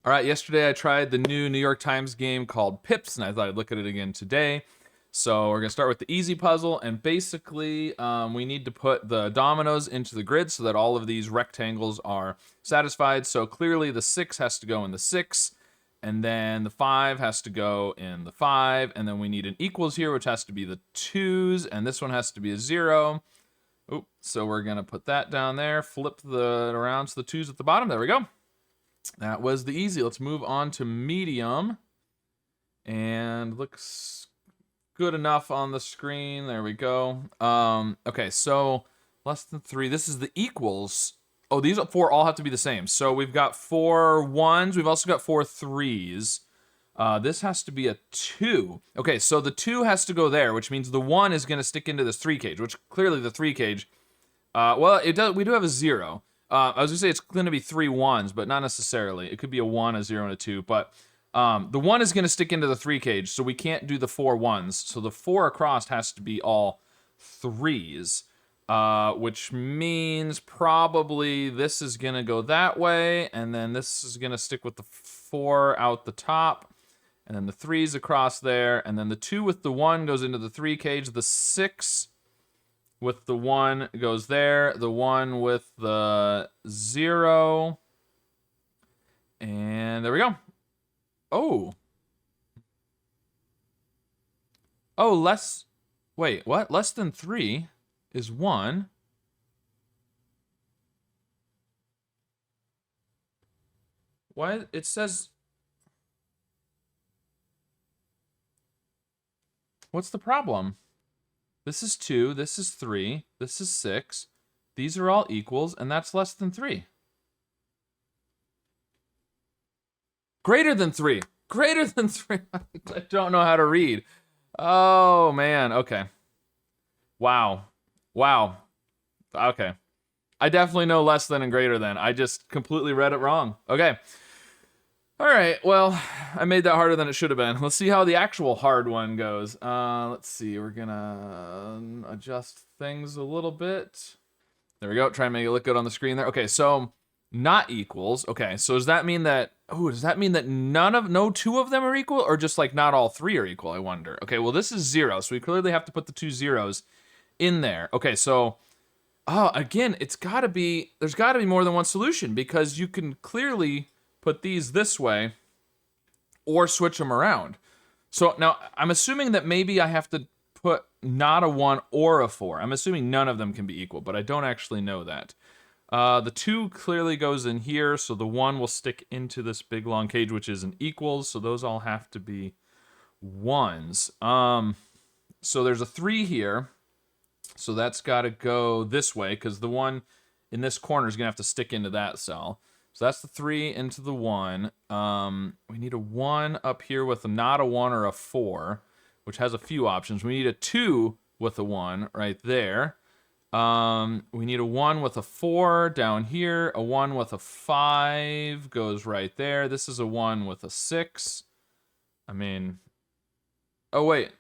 All right, yesterday I tried the new New York Times game called Pips, and I thought I'd look at it again today. So we're gonna start with the easy puzzle, and basically we need to put the dominoes into the grid so that all of these rectangles are satisfied. So clearly the 6 has to go in the 6, and then the 5 has to go in the 5, and then we need an equals here, which has to be the 2's, and this one has to be a 0. Oop, so we're gonna put that down there, flip the around so the 2's at the bottom. There we go. That was the easy. Let's move on to medium. And looks good enough on the screen. There we go. Okay, so less than 3. This is the equals. Oh, these 4 all have to be the same. So we've got 4 1s. We've also got 4 3s. This has to be a 2. Okay, so the 2 has to go there, which means the 1 is going to stick into this 3 cage, which clearly the 3 cage, well, it does. We do have a 0. I was gonna say it's gonna be 3 1s, but not necessarily. It could be a 1, a 0, and a 2. But the 1 is gonna stick into the 3 cage, so we can't do the 4 1s. So the 4 across has to be all 3s, which means probably this is gonna go that way, and then this is gonna stick with the 4 out the top, and then the 3's across there, and then the 2 with the 1 goes into the 3 cage. The 6 with the 1 goes there. The 1 with the 0. And there we go. Oh. Oh, less... Wait, what? Less than 3 is 1. What? It says... What's the problem? This is 2, this is 3, this is 6. These are all equals, and that's less than 3. Greater than 3. Greater than 3. I don't know how to read. Oh, man. Okay. Wow. Wow. Okay. I definitely know less than and greater than. I just completely read it wrong. Okay. All right, well, I made that harder than it should have been. Let's see how the actual hard one goes. Let's see, we're gonna adjust things a little bit. There we go, try and make it look good on the screen there. Okay, so not equals. Okay, so does that mean that, no 2 of them are equal, or just like not all 3 are equal, I wonder? Okay, well this is 0, so we clearly have to put the 2 zeros in there. Okay, so, again, there's gotta be more than one solution, because you can clearly put these this way or switch them around. So now I'm assuming that maybe I have to put not a 1 or a 4. I'm assuming none of them can be equal, but I don't actually know that. The 2 clearly goes in here, so the 1 will stick into this big long cage, which is an equals, so those all have to be 1s. So there's a 3 here, so that's got to go this way, because the 1 in this corner is going to have to stick into that cell. So that's the 3 into the 1. We need a 1 up here with not a 1 or a 4, which has a few options. We need a 2 with a 1 right there. We need a 1 with a 4 down here. A 1 with a 5 goes right there. This is a 1 with a 6. I mean... Oh, wait.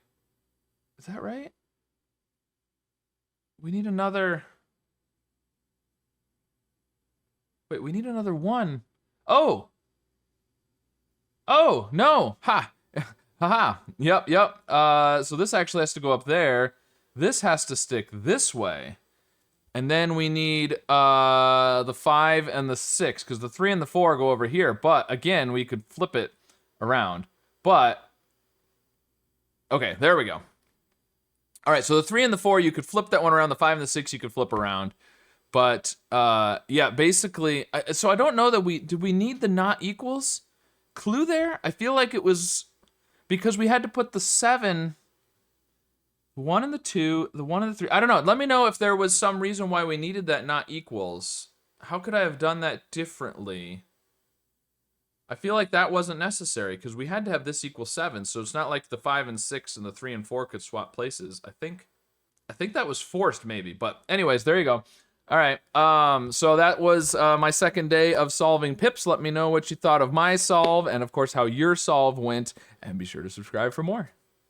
Is that right? We need another... Wait, we need another 1. Oh! Oh, no! Ha! Haha. Yep. So this actually has to go up there. This has to stick this way. And then we need the 5 and the 6, because the 3 and the 4 go over here. But, again, we could flip it around. But, okay, there we go. All right, so the 3 and the 4, you could flip that one around. The 5 and the 6, you could flip around. But, yeah, basically, so I don't know that did we need the not equals clue there? I feel like it was, because we had to put the 7, the 1 and the 2, the 1 and the 3. I don't know. Let me know if there was some reason why we needed that not equals. How could I have done that differently? I feel like that wasn't necessary, because we had to have this equal 7, so it's not like the 5 and 6 and the 3 and 4 could swap places. I think that was forced, maybe. But anyways, there you go. All right, so that was my second day of solving Pips. Let me know what you thought of my solve, and of course how your solve went, and be sure to subscribe for more.